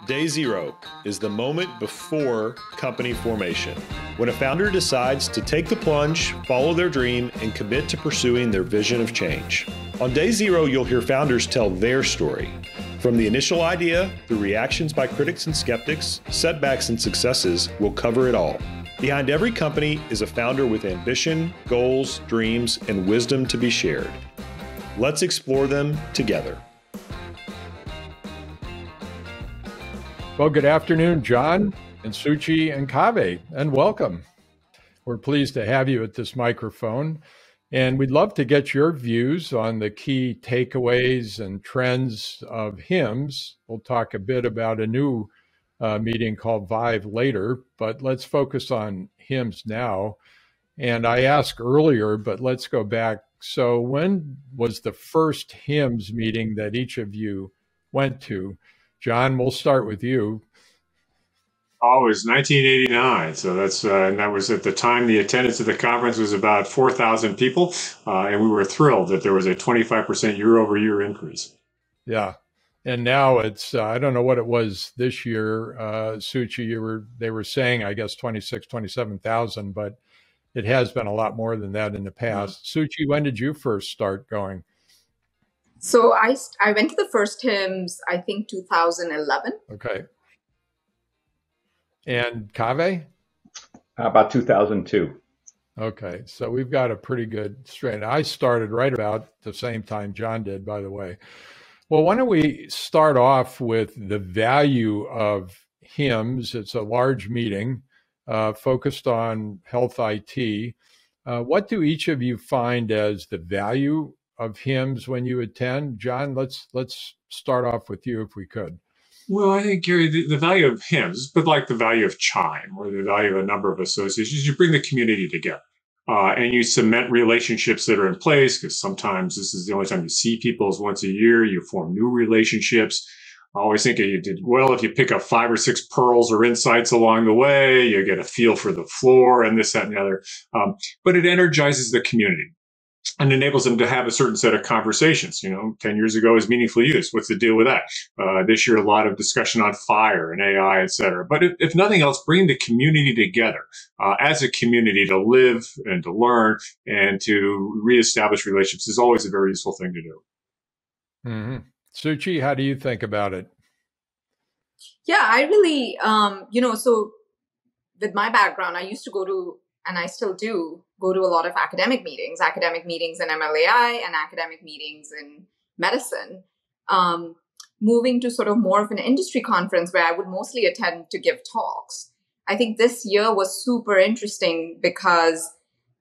Day zero is the moment before company formation, when a founder decides to take the plunge, follow their dream, and commit to pursuing their vision of change. On day zero, you'll hear founders tell their story. From the initial idea, through reactions by critics and skeptics, setbacks and successes, we'll cover it all. Behind every company is a founder with ambition, goals, dreams, and wisdom to be shared. Let's explore them together. Well, good afternoon, John and Suchi and Kaveh, and welcome. We're pleased to have you at this microphone, and we'd love to get your views on the key takeaways and trends of HIMSS. We'll talk a bit about a new meeting called Vive later, but let's focus on HIMSS now. And I asked earlier, but let's go back. So when was the first HIMSS meeting that each of you went to? John, we'll start with you. Oh, it was 1989. So and that was at the time the attendance at the conference was about 4,000 people. And we were thrilled that there was a 25% year over year increase. Yeah. And now it's, I don't know what it was this year, Suchi, they were saying, I guess, 27,000, but it has been a lot more than that in the past. Suchi, when did you first start going? So I went to the first HIMSS, I think 2011. Okay. And Kaveh? About 2002. Okay. So we've got a pretty good strain. I started right about the same time John did, by the way. Well, why don't we start off with the value of HIMSS? It's a large meeting focused on health IT. What do each of you find as the value of HIMSS when you attend? John, let's start off with you if we could. Well, I think, Gary, the value of HIMSS, but like the value of Chime or the value of a number of associations, you bring the community together. And you cement relationships that are in place, because sometimes this is the only time you see people is once a year. You form new relationships. I always think you did well if you pick up 5 or 6 pearls or insights along the way. You get a feel for the floor and this, that, and the other. But it energizes the community and enables them to have a certain set of conversations. 10 years ago is meaningful use. What's the deal with that? This year, a lot of discussion on fire and AI, et cetera. But if nothing else, bring the community together as a community to live and to learn and to reestablish relationships is always a very useful thing to do. Mm-hmm. Suchi, how do you think about it? Yeah, I really, so with my background, I used to go to, and I still do, go to a lot of academic meetings in MLAI and academic meetings in medicine. Moving to sort of more of an industry conference where I would mostly attend to give talks. I think this year was super interesting because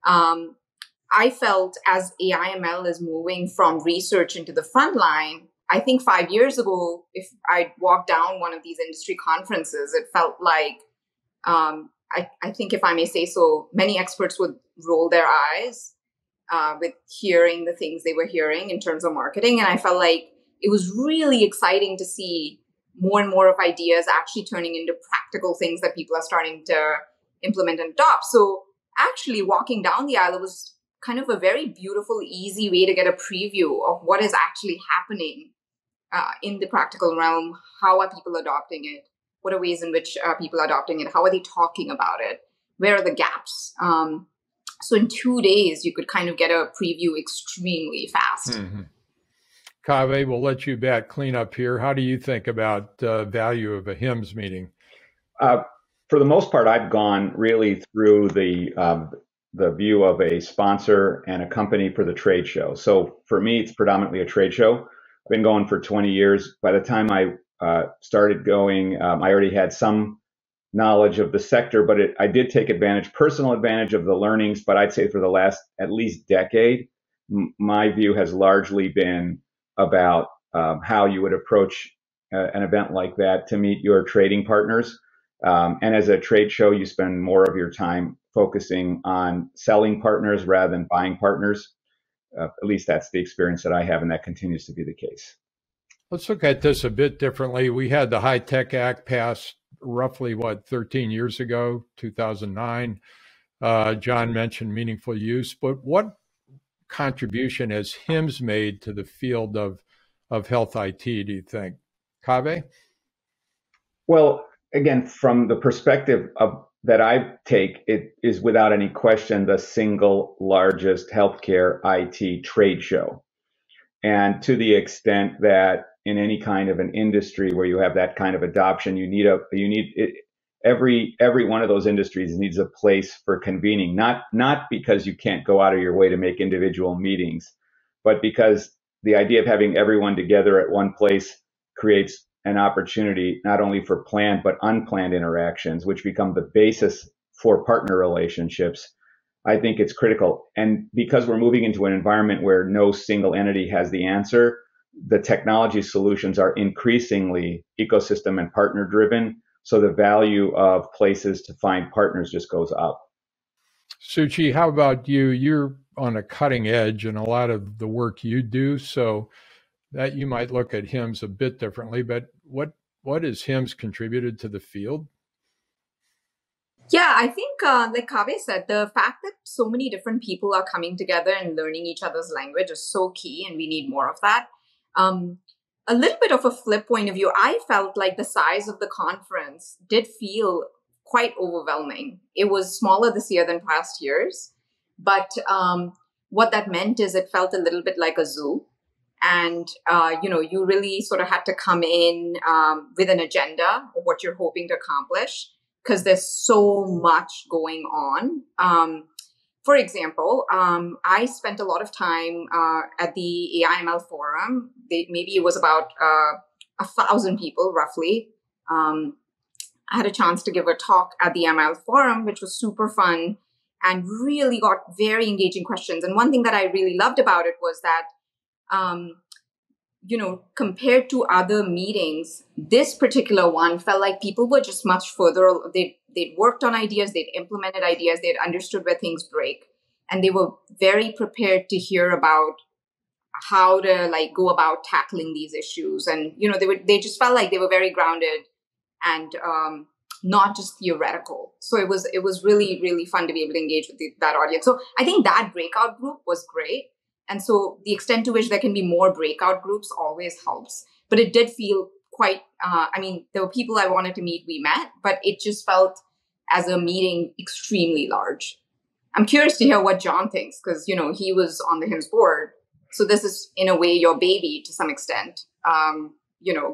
I felt as AI/ML is moving from research into the front line, I think 5 years ago, if I walked down one of these industry conferences, it felt like, I think if I may say so, many experts would roll their eyes with hearing the things they were hearing in terms of marketing. And I felt like it was really exciting to see more and more of ideas actually turning into practical things that people are starting to implement and adopt. So actually walking down the aisle was kind of a very beautiful, easy way to get a preview of what is actually happening in the practical realm. How are people adopting it? What are ways in which people are adopting it? How are they talking about it? Where are the gaps? So in 2 days, you could kind of get a preview extremely fast. Mm-hmm. Kaveh, we'll let you clean up here. How do you think about value of a HIMSS meeting? For the most part, I've gone really through the view of a sponsor and a company for the trade show. So for me, it's predominantly a trade show. I've been going for 20 years. By the time I started going, I already had some knowledge of the sector, but I did take personal advantage of the learnings. But I'd say for the last at least decade, my view has largely been about how you would approach an event like that to meet your trading partners. And as a trade show, you spend more of your time focusing on selling partners rather than buying partners. At least that's the experience that I have, and that continues to be the case. Let's look at this a bit differently. We had the High Tech Act passed roughly, 13 years ago, 2009. John mentioned meaningful use, but what contribution has HIMSS made to the field of health IT, do you think? Kaveh? Well, again, from the perspective of that I take, it is without any question the single largest healthcare IT trade show. And to the extent that in any kind of an industry where you have that kind of adoption, every one of those industries needs a place for convening, not because you can't go out of your way to make individual meetings, but because the idea of having everyone together at one place creates an opportunity not only for planned but unplanned interactions, which become the basis for partner relationships. I think it's critical. And because we're moving into an environment where no single entity has the answer, the technology solutions are increasingly ecosystem and partner driven. So the value of places to find partners just goes up. Suchi, how about you? You're on a cutting edge in a lot of the work you do, so that you might look at HIMSS a bit differently, but what has HIMSS contributed to the field? Yeah, I think, like Kaveh said, the fact that so many different people are coming together and learning each other's language is so key, and we need more of that. A little bit of a flip point of view, I felt like the size of the conference did feel quite overwhelming. It was smaller this year than past years, but what that meant is it felt a little bit like a zoo. And, you really sort of had to come in with an agenda of what you're hoping to accomplish, because there's so much going on. For example, I spent a lot of time at the AI/ML forum. Maybe it was about 1,000 people, roughly. I had a chance to give a talk at the ML forum, which was super fun and really got very engaging questions. And one thing that I really loved about it was that, compared to other meetings, this particular one felt like people were just much further. They'd worked on ideas, they'd implemented ideas, they'd understood where things break, and they were very prepared to hear about how to go about tackling these issues. And they just felt like they were very grounded and not just theoretical. So it was really, really fun to be able to engage with that audience. So I think that breakout group was great. And so the extent to which there can be more breakout groups always helps. But it did feel quite, there were people I wanted to meet, we met, but it just felt as a meeting extremely large. I'm curious to hear what John thinks, because, he was on the HIMSS board. So this is, in a way, your baby to some extent,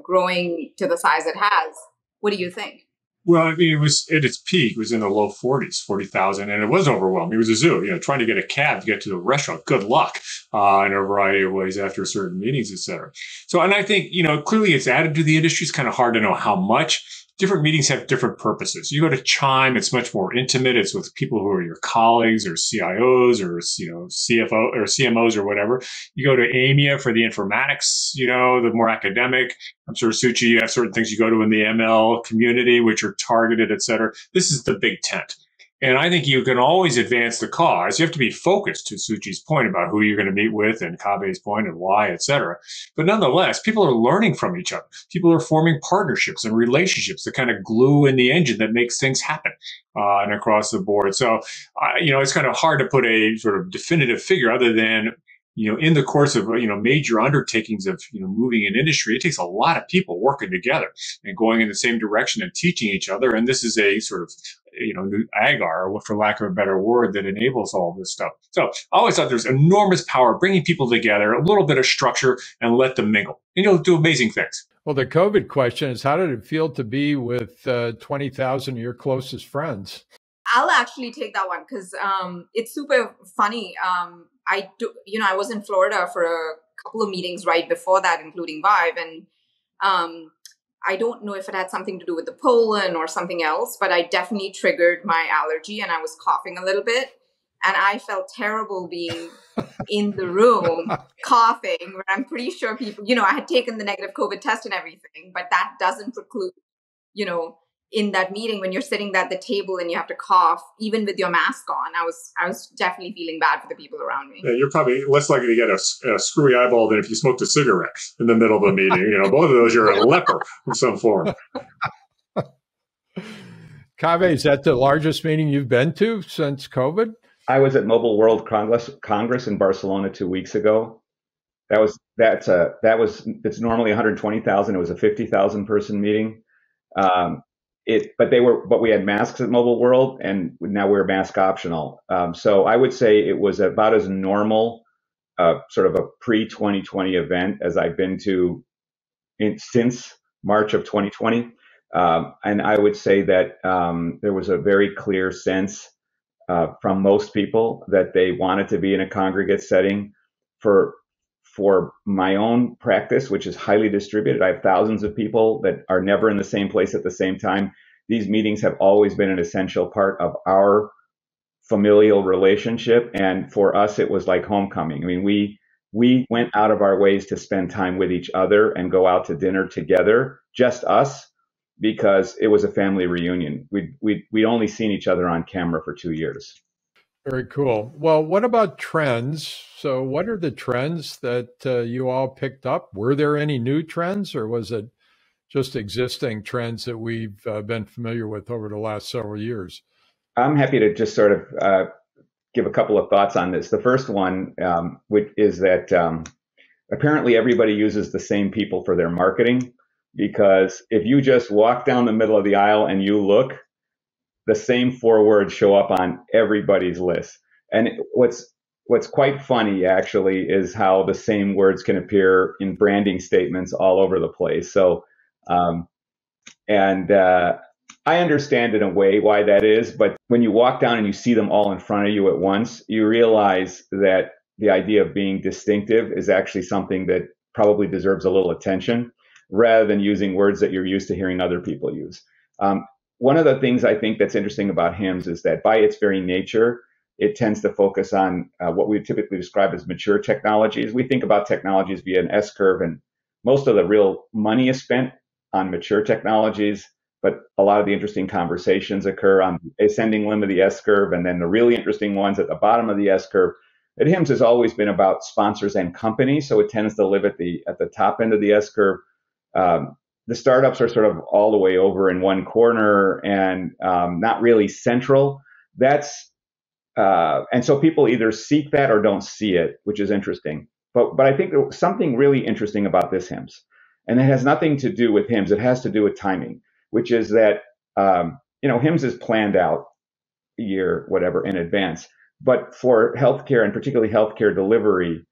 growing to the size it has. What do you think? Well, it was at its peak, it was in the low 40s, 40,000, and it was overwhelming. It was a zoo, trying to get a cab to get to the restaurant. Good luck in a variety of ways after certain meetings, et cetera. So, and I think, clearly it's added to the industry. It's kind of hard to know how much. Different meetings have different purposes. You go to Chime, it's much more intimate. It's with people who are your colleagues or CIOs or, CFO or CMOs or whatever. You go to AMIA for the informatics, the more academic. I'm sure, Suchi, you have certain things you go to in the ML community, which are targeted, et cetera. This is the big tent. And I think you can always advance the cause. You have to be focused, to Suchi's point about who you're going to meet with and Kaveh's point and why, et cetera. But nonetheless, people are learning from each other. People are forming partnerships and relationships, the kind of glue in the engine that makes things happen and across the board. So, it's kind of hard to put a sort of definitive figure other than, in the course of, major undertakings of, moving an industry, it takes a lot of people working together and going in the same direction and teaching each other. And this is a sort of, new agar, for lack of a better word, that enables all this stuff. So I always thought there's enormous power bringing people together, a little bit of structure, and let them mingle. And you'll do amazing things. Well, the COVID question is, how did it feel to be with 20,000 of your closest friends? I'll actually take that one because it's super funny. I was in Florida for a couple of meetings right before that, including Vive. And I don't know if it had something to do with the pollen or something else, but I definitely triggered my allergy and I was coughing a little bit. And I felt terrible being in the room coughing, where I'm pretty sure people, I had taken the negative COVID test and everything, but that doesn't preclude, in that meeting when you're sitting at the table and you have to cough, even with your mask on. I was definitely feeling bad for the people around me. Yeah, you're probably less likely to get a screwy eyeball than if you smoked a cigarette in the middle of a meeting. Both of those, you're a leper in some form. Kaveh, is that the largest meeting you've been to since COVID? I was at Mobile World Congress in Barcelona 2 weeks ago. It's normally 120,000. It was a 50,000 person meeting. But we had masks at Mobile World, and now we're mask optional. So I would say it was about as normal, sort of a pre-2020 event as I've been to since March of 2020. And I would say that there was a very clear sense from most people that they wanted to be in a congregate setting. For my own practice, which is highly distributed, I have thousands of people that are never in the same place at the same time. These meetings have always been an essential part of our familial relationship. And for us, it was like homecoming. I mean, we went out of our ways to spend time with each other and go out to dinner together, just us, because it was a family reunion. We'd only seen each other on camera for 2 years. Very cool. Well, what about trends? So what are the trends that you all picked up? Were there any new trends, or was it just existing trends that we've been familiar with over the last several years? I'm happy to just sort of give a couple of thoughts on this. The first one, which is that apparently everybody uses the same people for their marketing, because if you just walk down the middle of the aisle and you look, the same 4 words show up on everybody's list. And what's quite funny, actually, is how the same words can appear in branding statements all over the place. So, I understand in a way why that is, but when you walk down and you see them all in front of you at once, you realize that the idea of being distinctive is actually something that probably deserves a little attention, rather than using words that you're used to hearing other people use. One of the things I think that's interesting about HIMSS is that by its very nature, it tends to focus on what we typically describe as mature technologies. We think about technologies via an S-curve, and most of the real money is spent on mature technologies, but a lot of the interesting conversations occur on the ascending limb of the S-curve, and then the really interesting ones at the bottom of the S-curve. At HIMSS has always been about sponsors and companies, so it tends to live at the top end of the S-curve. The startups are sort of all the way over in one corner and not really central. And so people either seek that or don't see it, which is interesting. But I think there was something really interesting about this HIMSS, and it has nothing to do with HIMSS. It has to do with timing, which is that HIMSS is planned out a year, whatever, in advance. But for healthcare, and particularly healthcare delivery,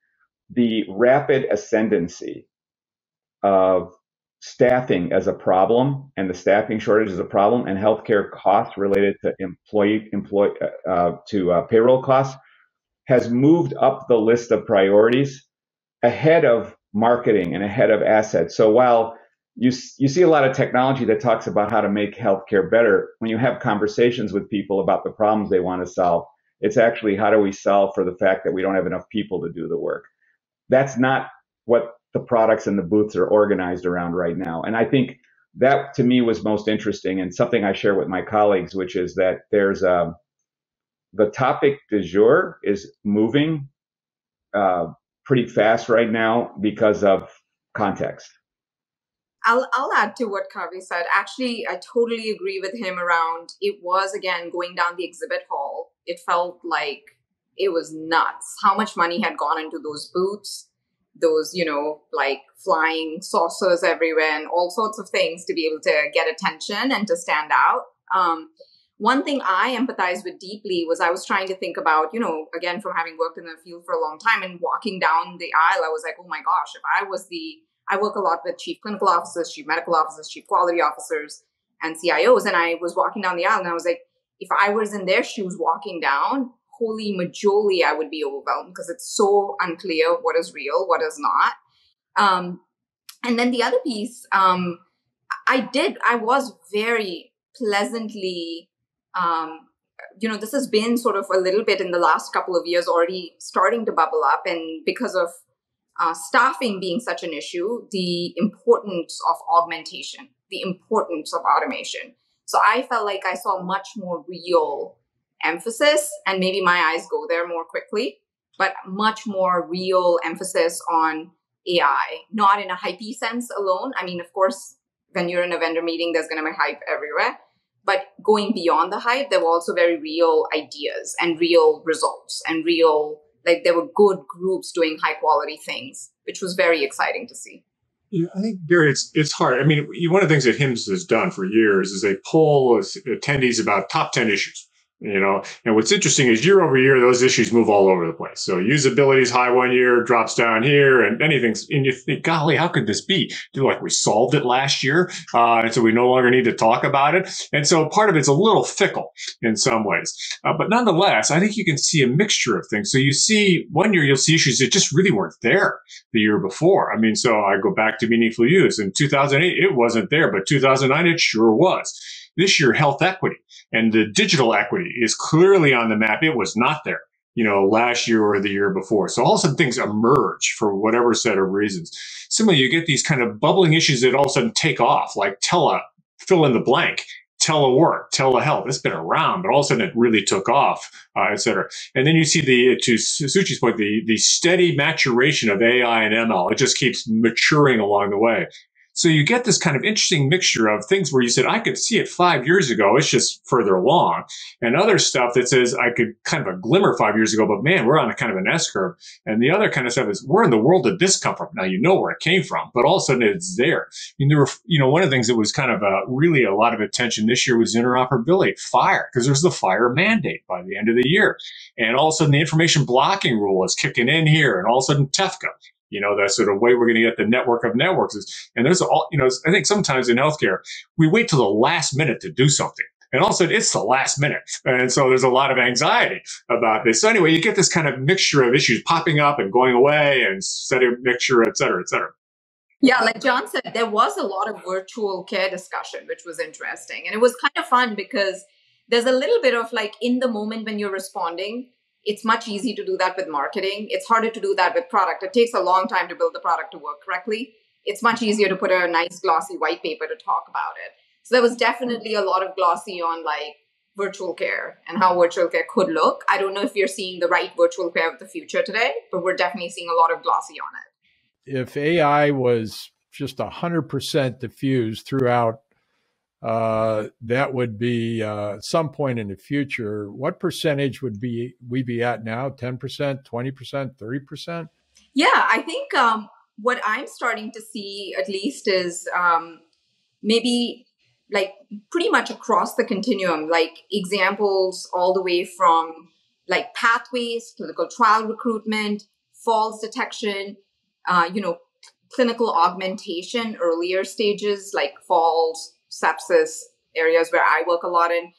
the rapid ascendancy of staffing as a problem, and the staffing shortage as a problem, and healthcare costs related to payroll costs has moved up the list of priorities ahead of marketing and ahead of assets. So while you see a lot of technology that talks about how to make healthcare better, when you have conversations with people about the problems they want to solve, it's actually how do we solve for the fact that we don't have enough people to do the work. That's not what the products and the booths are organized around right now. And I think that to me was most interesting, and something I share with my colleagues, which is that there's the topic du jour is moving pretty fast right now because of context. I'll add to what Kaveh said. Actually, I totally agree with him around, it was, again, going down the exhibit hall. It felt like it was nuts how much money had gone into those booths, those, like flying saucers everywhere and all sorts of things to be able to get attention and to stand out. One thing I empathized with deeply was I was trying to think about, again, from having worked in the field for a long time and walking down the aisle, I was like, oh my gosh, if I work a lot with chief clinical officers, chief medical officers, chief quality officers, and CIOs. And I was walking down the aisle and I was like, if I was in their shoes walking down, holy majoli, I would be overwhelmed because it's so unclear what is real, what is not. And then the other piece, I was very pleasantly, this has been sort of a little bit in the last couple of years already starting to bubble up. And because of staffing being such an issue, the importance of augmentation, the importance of automation. So I felt like I saw much more real emphasis, and maybe my eyes go there more quickly, but much more real emphasis on AI, not in a hypey sense alone. I mean, of course, when you're in a vendor meeting, there's going to be hype everywhere. But going beyond the hype, there were also very real ideas and real results and real, like there were good groups doing high quality things, which was very exciting to see. Yeah, I think, Gary, it's hard. I mean, one of the things that HIMSS has done for years is they poll attendees about top 10 issues. And what's interesting is year over year, those issues move all over the place. So usability is high one year, drops down here, and anything's, and you think, golly, how could this be? Like we solved it last year, and so we no longer need to talk about it. And so part of it's a little fickle in some ways. But nonetheless, I think you can see a mixture of things. So you see, one year you'll see issues that just really weren't there the year before. I mean, so I go back to meaningful use. In 2008, it wasn't there, but 2009, it sure was. This year, health equity and the digital equity is clearly on the map. It was not there, last year or the year before. So all of a sudden things emerge for whatever set of reasons. Similarly, you get these kind of bubbling issues that all of a sudden take off, like fill in the blank, telework, telehealth. It's been around, but all of a sudden it really took off, et cetera. And then you see to Suchi's point, the steady maturation of AI and ML. It just keeps maturing along the way. So you get this kind of interesting mixture of things where you said, I could see it 5 years ago. It's just further along. And other stuff that says I could kind of a glimmer 5 years ago, but man, we're on a kind of an S curve. And the other kind of stuff is where in the world did this come from? Now, you know where it came from, but all of a sudden it's there. I mean, there were, one of the things that was kind of really a lot of attention this year was interoperability, FHIR, because there's the FHIR mandate by the end of the year. And all of a sudden the information blocking rule is kicking in here. And all of a sudden TEFCA. That sort of way we're going to get the network of networks is, and there's all, I think sometimes in healthcare, we wait till the last minute to do something. And also it's the last minute. And so there's a lot of anxiety about this. So anyway, you get this kind of mixture of issues popping up and going away and steady mixture, et cetera, et cetera. Yeah, like John said, there was a lot of virtual care discussion, which was interesting. And it was kind of fun because there's a little bit of like in the moment when you're responding, it's much easier to do that with marketing. It's harder to do that with product. It takes a long time to build the product to work correctly. It's much easier to put a nice glossy white paper to talk about it. So there was definitely a lot of glossy on like virtual care and how virtual care could look. I don't know if you're seeing the right virtual care of the future today, but we're definitely seeing a lot of glossy on it. If AI was just 100% diffused throughout, that would be some point in the future. What percentage would we be at now? 10%, 20%, 30%? Yeah, I think what I'm starting to see at least is maybe like pretty much across the continuum, like examples all the way from like pathways, clinical trial recruitment, falls detection, clinical augmentation, earlier stages like falls, sepsis, areas where I work a lot in,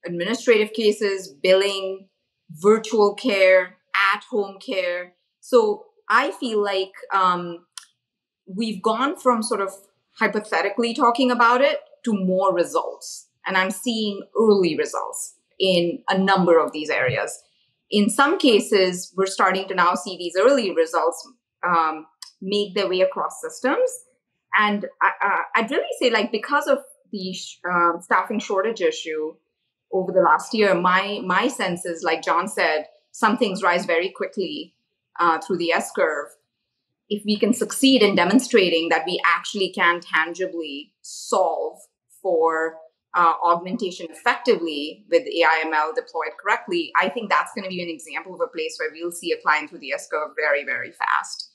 administrative cases, billing, virtual care, at-home care. So I feel like we've gone from sort of hypothetically talking about it to more results. And I'm seeing early results in a number of these areas. In some cases, we're starting to now see these early results make their way across systems. And I'd really say, like, because of the staffing shortage issue over the last year, my sense is, like John said, some things rise very quickly through the S-curve. If we can succeed in demonstrating that we actually can tangibly solve for augmentation effectively with AI/ML deployed correctly, I think that's going to be an example of a place where we'll see a climb through the S-curve very, very fast.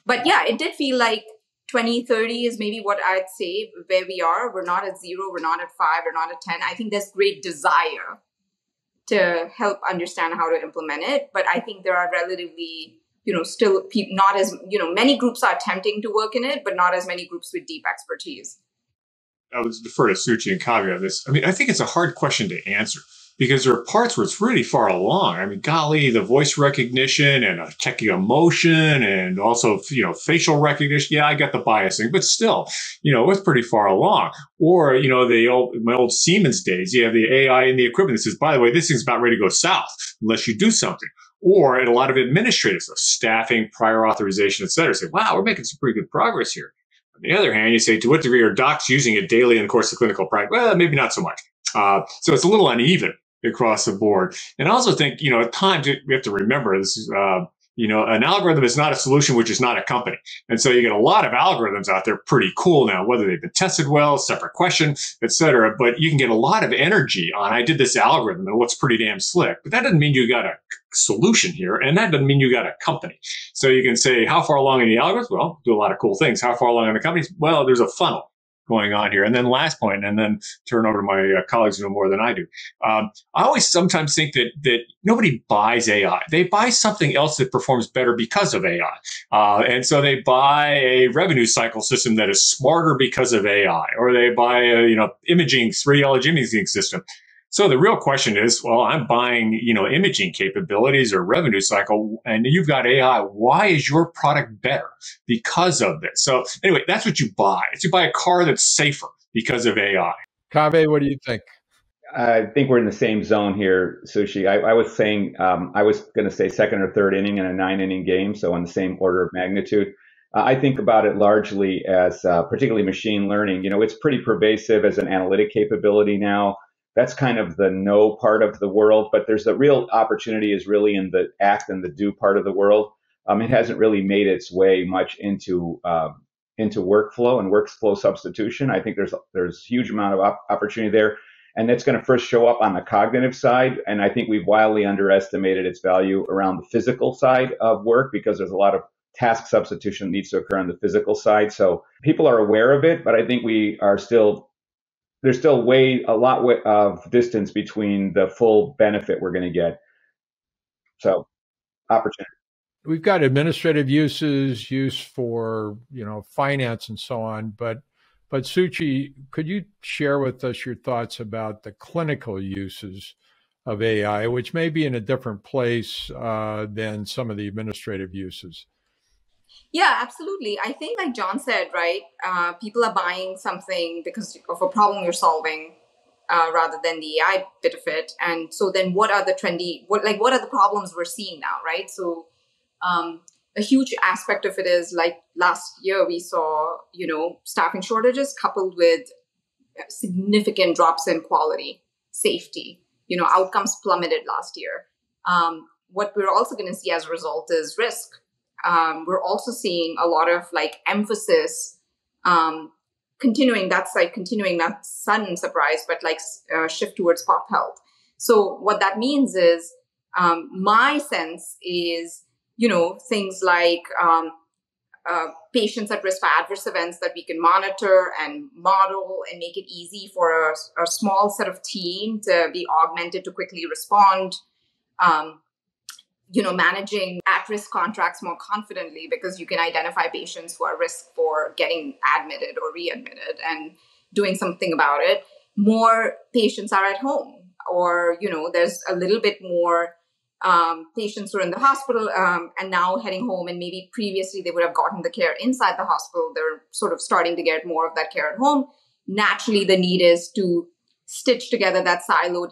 But yeah, it did feel like 2030 is maybe what I'd say where we are. We're not at 0, we're not at 5, we're not at 10. I think there's great desire to help understand how to implement it. But I think there are relatively, still not as, many groups are attempting to work in it, but not as many groups with deep expertise. I would defer to Suchi and Kaveh on this. I mean, I think it's a hard question to answer because there are parts where it's really far along. I mean, golly, the voice recognition and checking emotion and also, facial recognition. Yeah, I got the biasing, but still, it's pretty far along. Or, my old Siemens days, you have the AI in the equipment that says, by the way, this thing's about ready to go south unless you do something. Or in a lot of administrative stuff, staffing, prior authorization, et cetera, say, wow, we're making some pretty good progress here. On the other hand, you say, to what degree are docs using it daily in the course of clinical practice? Well, maybe not so much. So it's a little uneven across the board. And I also think, at times we have to remember this is, An algorithm is not a solution, which is not a company. And so you get a lot of algorithms out there, pretty cool now, whether they've been tested well, separate question, et cetera. But you can get a lot of energy on, I did this algorithm and it looks pretty damn slick. But that doesn't mean you got a solution here. And that doesn't mean you got a company. So you can say, how far along in the algorithm? Well, do a lot of cool things. How far along in the companies? Well, there's a funnel going on here. And then last point, and then turn over to my colleagues who know more than I do. I always sometimes think that nobody buys AI. They buy something else that performs better because of AI. And so they buy a revenue cycle system that is smarter because of AI, or they buy a, radiology imaging system. So the real question is, well, I'm buying, imaging capabilities or revenue cycle, and you've got AI. Why is your product better because of this? So anyway, that's what you buy. You buy a car that's safer because of AI. Kaveh, what do you think? I think we're in the same zone here, Suchi. I was saying, I was going to say second or third inning in a 9-inning game, so on the same order of magnitude. I think about it largely as particularly machine learning. It's pretty pervasive as an analytic capability now. That's kind of the know part of the world, but there's a real opportunity is really in the act and the do part of the world. It hasn't really made its way much into workflow and workflow substitution. I think there's a huge amount of opportunity there. And that's going to first show up on the cognitive side. And I think we've wildly underestimated its value around the physical side of work, because there's a lot of task substitution that needs to occur on the physical side. So people are aware of it, but I think there's still a lot of distance between the full benefit we're going to get. So opportunity. We've got administrative use for, finance and so on, but Suchi, could you share with us your thoughts about the clinical uses of AI, which may be in a different place than some of the administrative uses? Yeah, absolutely. I think, like John said, right, people are buying something because of a problem you're solving rather than the AI bit of it. And so then what are the problems we're seeing now, right? So a huge aspect of it is, like last year we saw, staffing shortages coupled with significant drops in quality, safety, outcomes plummeted last year. What we're also going to see as a result is risk. We're also seeing a lot of emphasis continuing. That's continuing, not sudden surprise, but shift towards pop health. So what that means is, my sense is, things like patients at risk for adverse events that we can monitor and model and make it easy for a small set of team to be augmented to quickly respond. Managing at-risk contracts more confidently because you can identify patients who are at risk for getting admitted or readmitted and doing something about it. More patients are at home, or, there's a little bit more patients who are in the hospital and now heading home, and maybe previously they would have gotten the care inside the hospital. They're sort of starting to get more of that care at home. Naturally, the need is to stitch together that siloed,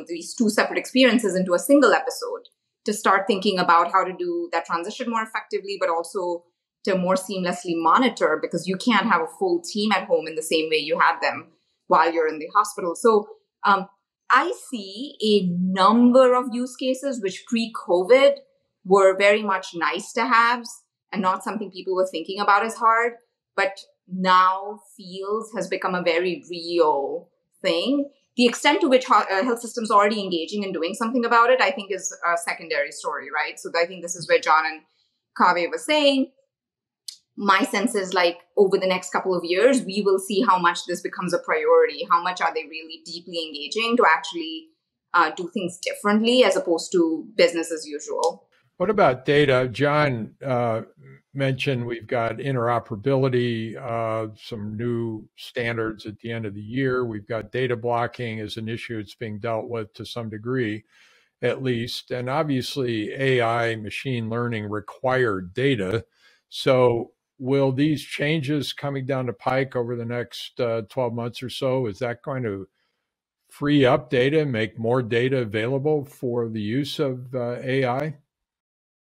these two separate experiences into a single episode, to start thinking about how to do that transition more effectively, but also to more seamlessly monitor, because you can't have a full team at home in the same way you had them while you're in the hospital. So I see a number of use cases which pre-COVID were very much nice to haves and not something people were thinking about as hard, but now feels has become a very real thing. The extent to which health systems are already engaging and doing something about it, I think, is a secondary story, right? So I think this is where John and Kaveh were saying. My sense is, over the next couple of years, we will see how much this becomes a priority. How much are they really deeply engaging to actually do things differently as opposed to business as usual? What about data? John mentioned we've got interoperability, some new standards at the end of the year. We've got data blocking as an issue that's being dealt with to some degree, at least. And obviously, AI, machine learning require data. So will these changes coming down the pike over the next 12 months or so, is that going to free up data, make more data available for the use of AI?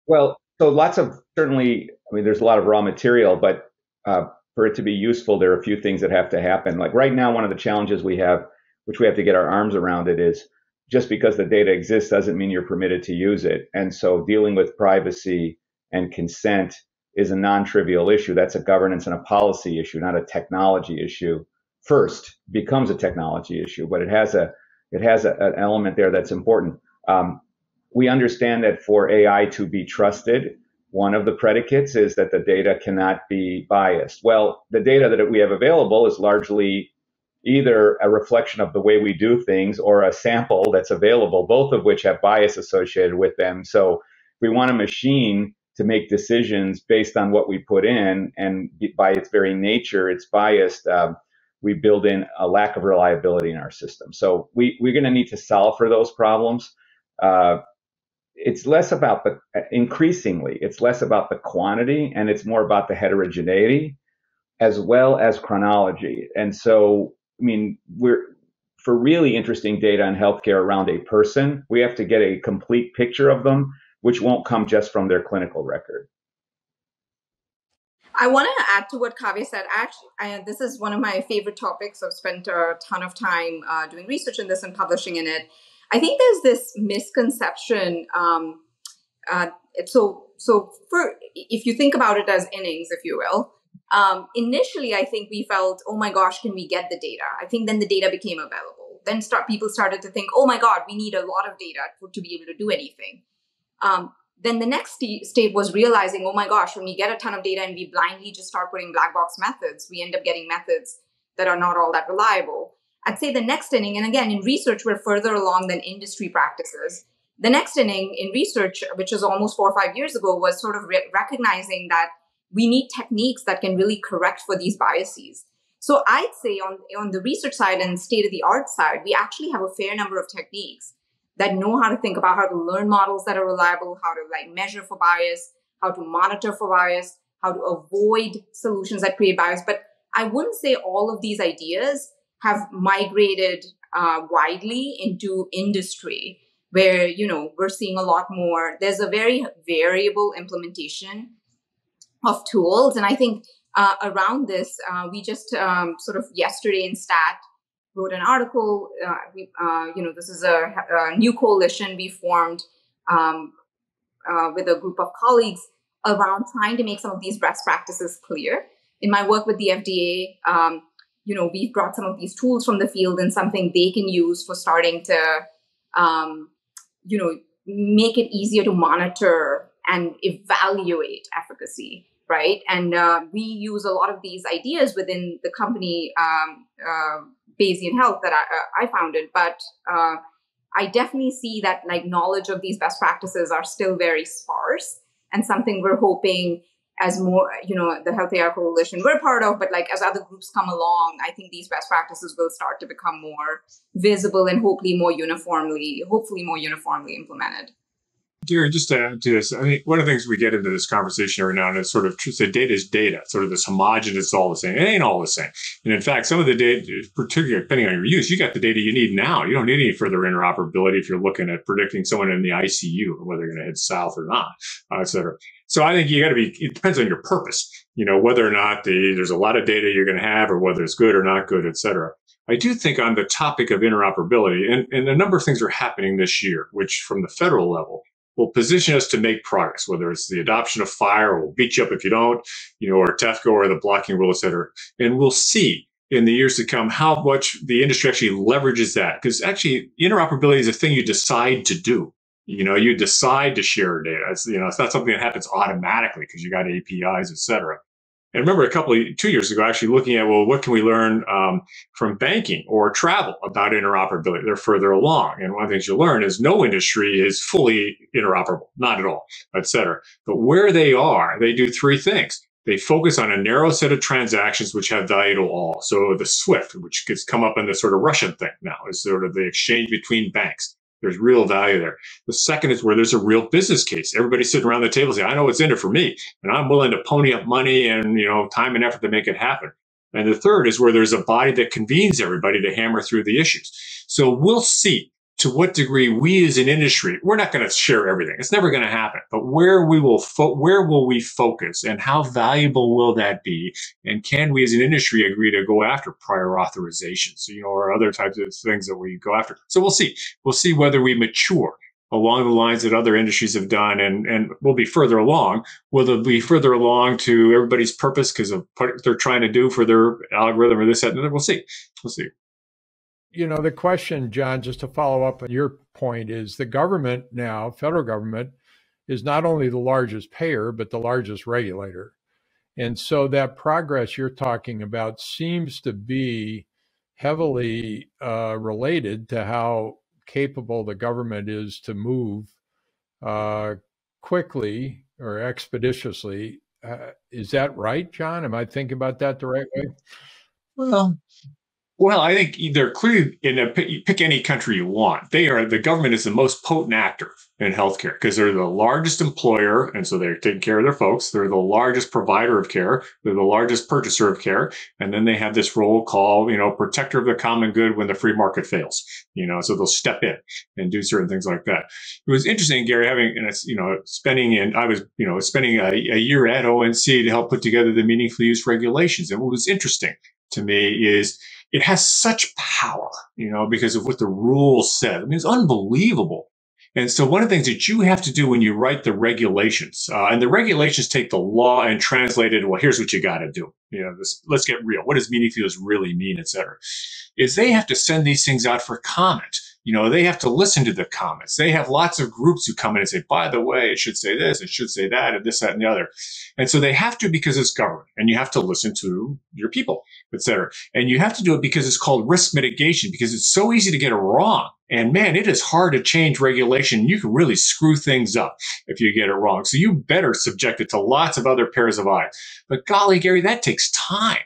Well, so there's a lot of raw material, but for it to be useful, there are a few things that have to happen. Like right now, one of the challenges we have, which we have to get our arms around it, is just because the data exists doesn't mean you're permitted to use it. And so dealing with privacy and consent is a non-trivial issue. That's a governance and a policy issue, not a technology issue. First becomes a technology issue, but it has an element there that's important. We understand that for AI to be trusted, one of the predicates is that the data cannot be biased. Well, the data that we have available is largely either a reflection of the way we do things or a sample that's available, both of which have bias associated with them. So we want a machine to make decisions based on what we put in, and by its very nature, it's biased. We build in a lack of reliability in our system. So we're going to need to solve for those problems. It's less about it's less about the quantity, and it's more about the heterogeneity as well as chronology. And so, I mean, for really interesting data in healthcare around a person, we have to get a complete picture of them, which won't come just from their clinical record. I want to add to what Kaveh said. Actually, this is one of my favorite topics. I've spent a ton of time doing research in this and publishing in it. I think there's this misconception. So if you think about it as innings, if you will, initially, I think we felt, oh my gosh, can we get the data? I think then the data became available. Then people started to think, oh my God, we need a lot of data to be able to do anything. Then the next state was realizing, oh my gosh, when we get a ton of data and we blindly just start putting black box methods, we end up getting methods that are not all that reliable. I'd say the next inning, and again, in research, we're further along than industry practices. The next inning in research, which is almost 4 or 5 years ago, was sort of recognizing that we need techniques that can really correct for these biases. So I'd say on the research side and state-of-the-art side, we actually have a fair number of techniques that know how to think about how to learn models that are reliable, how to measure for bias, how to monitor for bias, how to avoid solutions that create bias. But I wouldn't say all of these ideas have migrated widely into industry, where, we're seeing a lot more. There's a very variable implementation of tools. And I think around this, we just sort of yesterday in Stat wrote an article. This is a new coalition we formed with a group of colleagues around trying to make some of these best practices clear. In my work with the FDA, we've brought some of these tools from the field and something they can use for starting to, make it easier to monitor and evaluate efficacy, right? And we use a lot of these ideas within the company, Bayesian Health, that I founded. But I definitely see that knowledge of these best practices are still very sparse, and something we're hoping as more, the Health AI Coalition we're part of, but as other groups come along, I think these best practices will start to become more visible and hopefully more uniformly implemented. Gary, just to add to this, I mean, one of the things we get into this conversation every now and then is sort of data is data, sort of this homogenous, it's all the same. It ain't all the same. And in fact, some of the data, particularly depending on your use, you got the data you need now. You don't need any further interoperability if you're looking at predicting someone in the ICU, whether they're going to head south or not, et cetera. So I think it depends on your purpose, whether or not there's a lot of data you're going to have, or whether it's good or not good, et cetera. I do think on the topic of interoperability, and a number of things are happening this year, which from the federal level will position us to make progress, whether it's the adoption of FHIR, or we'll beat you up if you don't, or TEFCO, or the blocking rule, et cetera. And we'll see in the years to come how much the industry actually leverages that. Because actually, interoperability is a thing you decide to do. You decide to share data. It's not something that happens automatically because you got APIs, et cetera. And remember 2 years ago, actually looking at, what can we learn from banking or travel about interoperability? They're further along. And one of the things you learn is no industry is fully interoperable, not at all, et cetera. But where they are, they do three things. They focus on a narrow set of transactions which have value to all. So the SWIFT, which gets come up in the sort of Russian thing now, is sort of the exchange between banks. There's real value there. The second is where there's a real business case. Everybody's sitting around the table saying, I know what's in it for me, and I'm willing to pony up money and, time and effort to make it happen. And the third is where there's a body that convenes everybody to hammer through the issues. So we'll see to what degree we as an industry, we're not going to share everything. It's never going to happen. But where will we focus, and how valuable will that be? And can we as an industry agree to go after prior authorizations, or other types of things that we go after? So we'll see. We'll see whether we mature along the lines that other industries have done, and we'll be further along. Will they be further along to everybody's purpose because of what they're trying to do for their algorithm or this, that, and that? We'll see. We'll see. The question, John, just to follow up on your point, is the government now, federal government, is not only the largest payer, but the largest regulator. And so that progress you're talking about seems to be heavily related to how capable the government is to move quickly or expeditiously. Is that right, John? Am I thinking about that the right way? Well, I think they're clearly pick any country you want. The government is the most potent actor in healthcare because they're the largest employer. And so they're taking care of their folks. They're the largest provider of care. They're the largest purchaser of care. And then they have this role called, protector of the common good when the free market fails, so they'll step in and do certain things like that. It was interesting, Gary, spending a year at ONC to help put together the meaningful use regulations. And what was interesting to me is it has such power, because of what the rules said. I mean, it's unbelievable. And so one of the things that you have to do when you write the regulations, and the regulations take the law and translate it, well, here's what you got to do. Let's get real. What does meaningful use really mean, et cetera? Is they have to send these things out for comment. They have to listen to the comments. They have lots of groups who come in and say, by the way, it should say this, it should say that, and this, that, and the other. And so they have to because it's government, and you have to listen to your people, et cetera. And you have to do it because it's called risk mitigation, because it's so easy to get it wrong. And man, it is hard to change regulation. You can really screw things up if you get it wrong. So you better subject it to lots of other pairs of eyes. But golly, Gary, that takes time.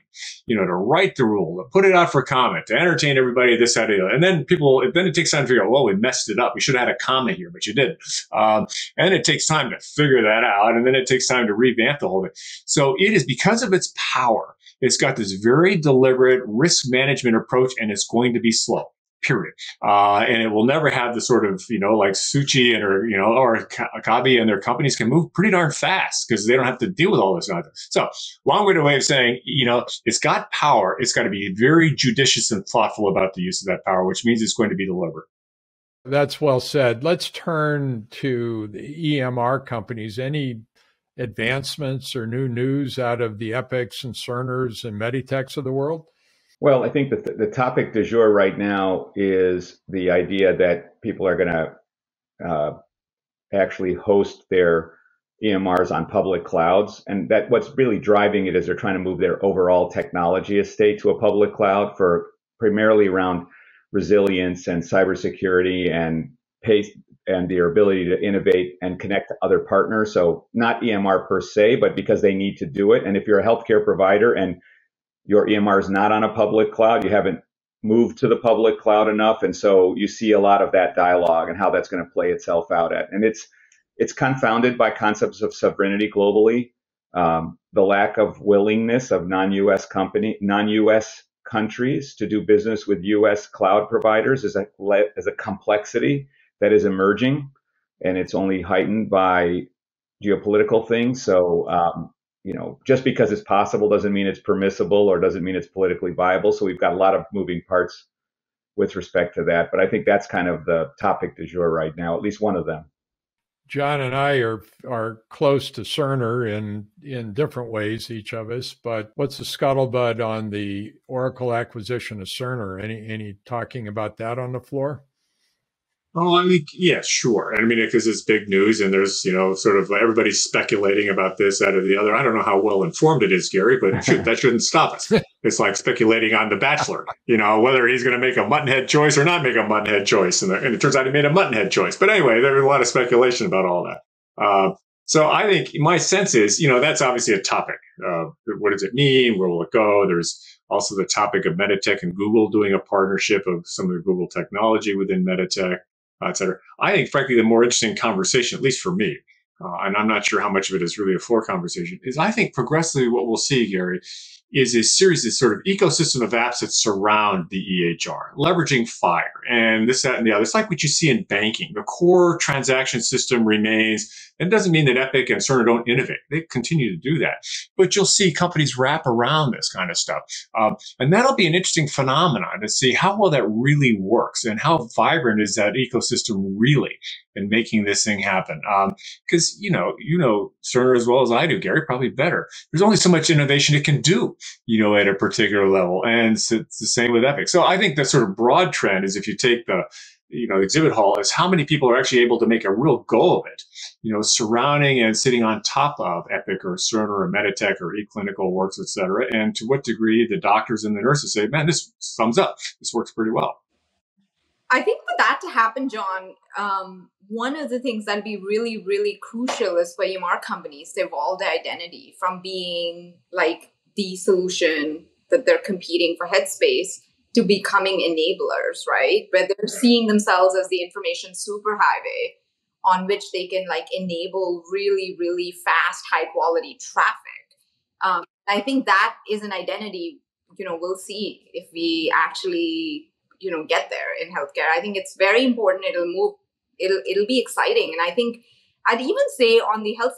To write the rule, to put it out for comment, to entertain everybody, this, that, and the other. And then it takes time to figure out, well, we messed it up. We should have had a comma here, but you didn't. And it takes time to figure that out. And then it takes time to revamp the whole thing. So it is because of its power. It's got this very deliberate risk management approach, and it's going to be slow. Period. And it will never have the sort of, like Suchi and or Kaveh and their companies can move pretty darn fast because they don't have to deal with all this nonsense. So long-winded way of saying, it's got power. It's got to be very judicious and thoughtful about the use of that power, which means it's going to be deliberate. That's well said. Let's turn to the EMR companies. Any advancements or new news out of the Epics and Cerners and Meditechs of the world? Well, I think that the topic du jour right now is the idea that people are going to actually host their EMRs on public clouds. And that what's really driving it is they're trying to move their overall technology estate to a public cloud for primarily around resilience and cybersecurity and pace and their ability to innovate and connect to other partners. So not EMR per se, but because they need to do it. And if you're a healthcare provider and your EMR is not on a public cloud, you haven't moved to the public cloud enough. And so you see a lot of that dialogue and how that's going to play itself out at. And it's confounded by concepts of sovereignty globally. The lack of willingness of non-US countries to do business with US cloud providers is a complexity that is emerging, and it's only heightened by geopolitical things. So, just because it's possible doesn't mean it's permissible or doesn't mean it's politically viable. So we've got a lot of moving parts with respect to that. But I think that's kind of the topic du jour right now, at least one of them. John and I are close to Cerner in different ways, each of us. But what's the scuttlebutt on the Oracle acquisition of Cerner? Any talking about that on the floor? Oh, I mean, yeah, sure. I mean, because it's big news and there's, sort of everybody's speculating about this, that, or the other. I don't know how well informed it is, Gary, but shoot, that shouldn't stop us. It's like speculating on The Bachelor, whether he's going to make a muttonhead choice or not make a muttonhead choice. And it turns out he made a muttonhead choice. But anyway, there was a lot of speculation about all that. So I think my sense is, that's obviously a topic. What does it mean? Where will it go? There's also the topic of Meditech and Google doing a partnership of some of the Google technology within Meditech. Et cetera. I think, frankly, the more interesting conversation, at least for me, and I'm not sure how much of it is really a floor conversation, is I think progressively what we'll see, Gary, is a series of sort of ecosystem of apps that surround the EHR, leveraging FHIR and this, that, and the other. It's like what you see in banking. The core transaction system remains. And it doesn't mean that Epic and Cerner don't innovate. They continue to do that. But you'll see companies wrap around this kind of stuff. And that'll be an interesting phenomenon to see how well that really works and how vibrant is that ecosystem really in making this thing happen. Because, you know Cerner as well as I do, Gary, probably better. There's only so much innovation it can do, at a particular level. And it's the same with Epic. So I think the sort of broad trend is if you take the exhibit hall is how many people are actually able to make a real go of it, surrounding and sitting on top of Epic or Cerner or Meditech or eClinical Works, et cetera. And to what degree the doctors and the nurses say, man, this thumbs up. This works pretty well. I think for that to happen, John, one of the things that'll be really, really crucial is for EMR companies to evolve their identity from being like the solution that they're competing for headspace to becoming enablers, right? Where they're seeing themselves as the information superhighway on which they can like enable really, really fast, high quality traffic. I think that is an identity, we'll see if we actually, get there in healthcare. I think it's very important. It'll be exciting. And I think I'd even say on the health,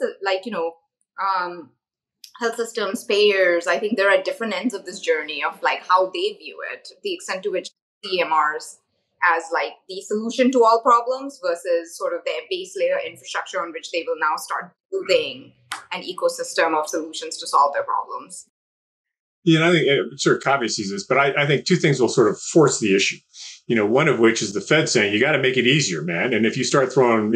health systems, payers, I think they're at different ends of this journey of like how they view it, the extent to which EMRs as like the solution to all problems versus sort of their base layer infrastructure on which they will now start building an ecosystem of solutions to solve their problems. I think sure Kaveh sees this, but I think two things will sort of force the issue. One of which is the Fed saying, you got to make it easier, man. And if you start throwing,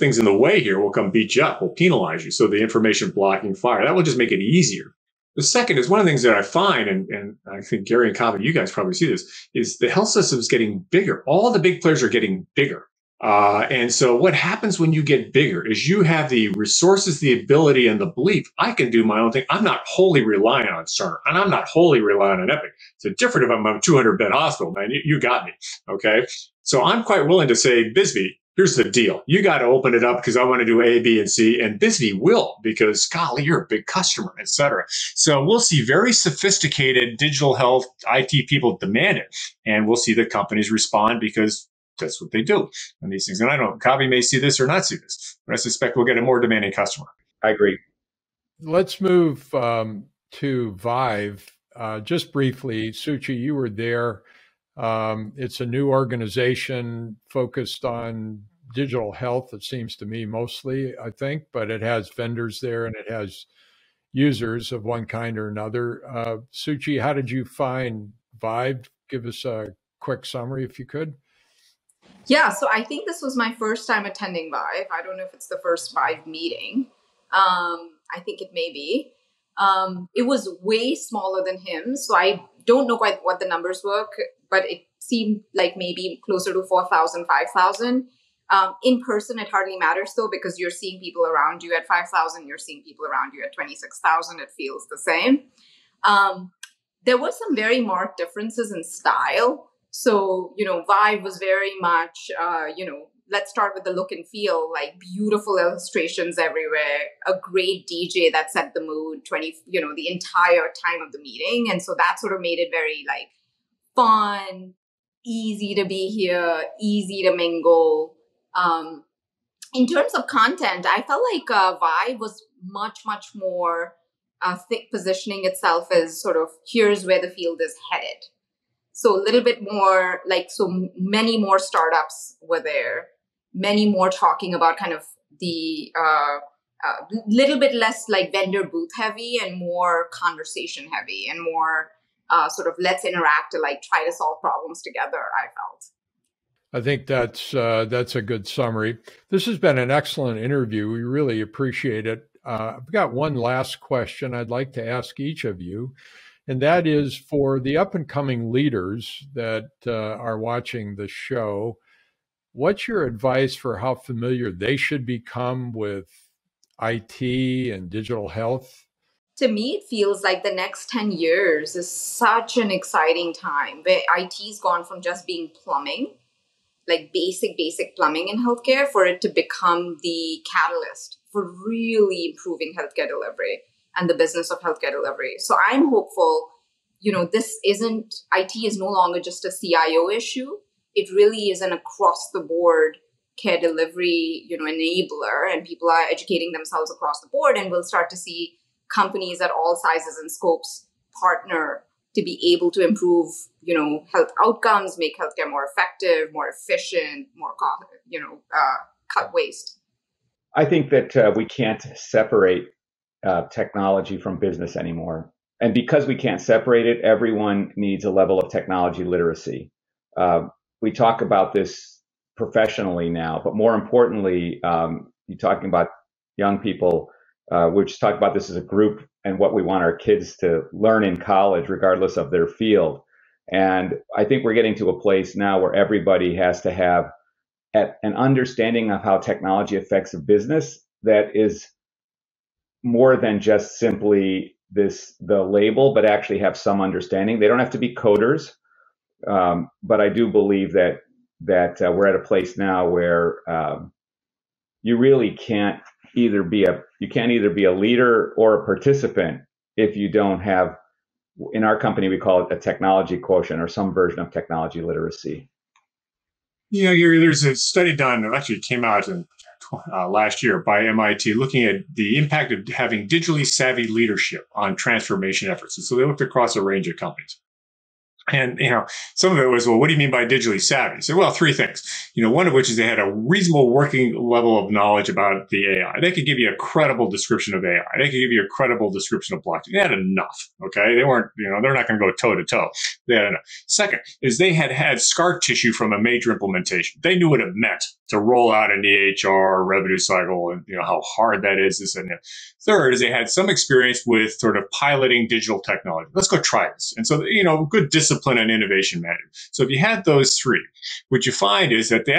things in the way here, we'll come beat you up. We'll penalize you. So the information blocking FHIR, that will just make it easier. The second is one of the things that I find, and I think Gary and Kaveh, you guys probably see this, is the health system is getting bigger. All the big players are getting bigger. And so what happens when you get bigger is you have the resources, the ability, and the belief, I can do my own thing. I'm not wholly reliant on Cerner, and I'm not wholly reliant on Epic. It's different if I'm a 200-bed hospital, man. You got me, okay? So I'm quite willing to say, Bisbee, here's the deal. You got to open it up because I want to do A, B, and C, and Bisbee will because, golly, you're a big customer, et cetera. So we'll see very sophisticated digital health IT people demand it, and we'll see the companies respond because that's what they do on these things. And I don't know, Kaveh may see this or not see this, but I suspect we'll get a more demanding customer. I agree. Let's move to Vive. Just briefly, Suchi, you were there. It's a new organization focused on digital health, it seems to me mostly, I think, but it has vendors there and it has users of one kind or another. Suchi, how did you find Vive? Give us a quick summary if you could. Yeah, so I think this was my first time attending Vive. I don't know if it's the first Vive meeting. I think it may be. It was way smaller than HIMSS, so I don't know quite what the numbers were, but it seemed like maybe closer to 4,000, 5,000. In person, it hardly matters though, because you're seeing people around you at 5,000, you're seeing people around you at 26,000. It feels the same. There were some very marked differences in style. So, Vive was very much, let's start with the look and feel, like beautiful illustrations everywhere, a great DJ that set the mood the entire time of the meeting. And so that sort of made it very like fun, easy to be here, easy to mingle. In terms of content, I felt like Vive was much, much more thick positioning itself as sort of here's where the field is headed. So a little bit more so many more startups were there, many more talking about kind of the little bit less like vendor booth heavy and more conversation heavy and more sort of let's interact to like try to solve problems together, I felt. I think that's a good summary. This has been an excellent interview. We really appreciate it. I've got one last question I'd like to ask each of you. And that is for the up-and-coming leaders that are watching the show, what's your advice for how familiar they should become with IT and digital health? To me, it feels like the next 10 years is such an exciting time where IT's gone from just being plumbing, like basic plumbing in healthcare, for it to become the catalyst for really improving healthcare delivery. and the business of healthcare delivery. So I'm hopeful, IT is no longer just a CIO issue. It really is an across the board care delivery, enabler, and people are educating themselves across the board, and we'll start to see companies at all sizes and scopes partner to be able to improve, health outcomes, make healthcare more effective, more efficient, more cut waste. I think that we can't separate technology from business anymore. And because we can't separate it, everyone needs a level of technology literacy. We talk about this professionally now, but more importantly, you're talking about young people. We just talk about this as a group and what we want our kids to learn in college, regardless of their field. And I think we're getting to a place now where everybody has to have an understanding of how technology affects a business that is more than just simply the label, but actually have some understanding. They don't have to be coders, but I do believe that we're at a place now where you really can't either be a leader or a participant if you don't have, in our company, we call it a technology quotient or some version of technology literacy. Gary, there's a study done, actually it came out in last year by MIT, looking at the impact of having digitally savvy leadership on transformation efforts. And so they looked across a range of companies. And, some of it was, well, what do you mean by digitally savvy? So, well, three things, one of which is they had a reasonable working level of knowledge about the AI. They could give you a credible description of AI. They could give you a credible description of blockchain. They had enough. Okay. They weren't, they're not going to go toe to toe. They had enough. Second is they had scar tissue from a major implementation. They knew what it meant to roll out an EHR revenue cycle and, how hard that is. This and that. Third is they had some experience with sort of piloting digital technology. Let's go try this. And so, good discipline and innovation management. So if you had those three, what you find is that they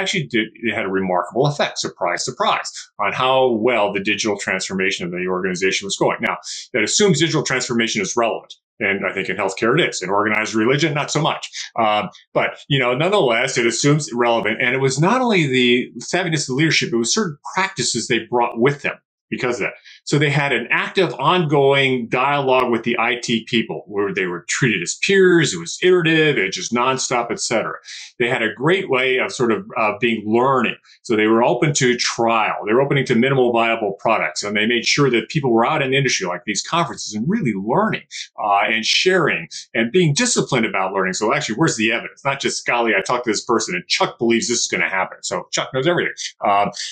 had a remarkable effect, surprise, surprise, on how well the digital transformation of the organization was going. Now, that assumes digital transformation is relevant. And I think in healthcare it is. In organized religion, not so much. But, nonetheless, it assumes relevant. And it was not only the savviness of leadership, it was certain practices they brought with them because of that. So they had an active, ongoing dialogue with the IT people where they were treated as peers. It was iterative, it was just nonstop, et cetera. They had a great way of sort of being learning. So they were open to trial. They were opening to minimal viable products. And they made sure that people were out in industry like these conferences and really learning and sharing and being disciplined about learning. So actually, where's the evidence? Not just, golly, I talked to this person and Chuck believes this is going to happen. So Chuck knows everything.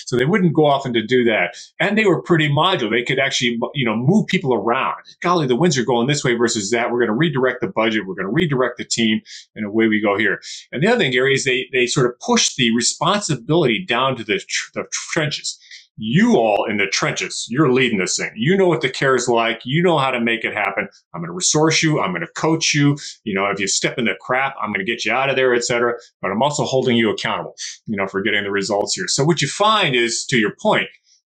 So they wouldn't go off and to do that. And they were pretty modular. They could actually, move people around. Golly, the winds are going this way versus that. We're going to redirect the budget. We're going to redirect the team, and away we go here. And the other thing, Gary, is they sort of push the responsibility down to the trenches. You all in the trenches, you're leading this thing. You know what the care is like. You know how to make it happen. I'm going to resource you. I'm going to coach you. If you step into crap, I'm going to get you out of there, et cetera. But I'm also holding you accountable, for getting the results here. So what you find is, to your point,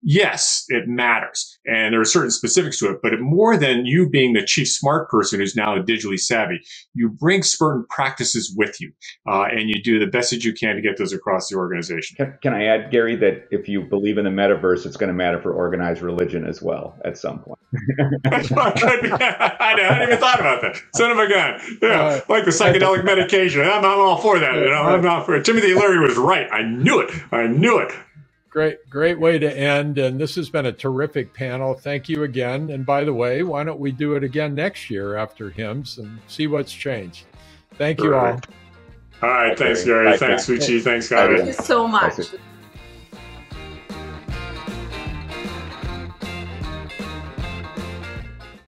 yes, it matters. And there are certain specifics to it, but more than you being the chief smart person who's now digitally savvy, you bring certain practices with you, and you do the best that you can to get those across the organization. Can I add, Gary, that if you believe in the metaverse, it's going to matter for organized religion as well at some point. I hadn't even thought about that. Son of a gun. Yeah, like the psychedelic medication. I'm all for that. I'm not for it. Timothy Leary was right. I knew it. Great way to end. And this has been a terrific panel. Thank you again. And by the way, why don't we do it again next year after HIMSS and see what's changed? Thank you all. All right. Thanks, Gary. Thanks, Suchi. Thanks, Kaveh. Thank you so much.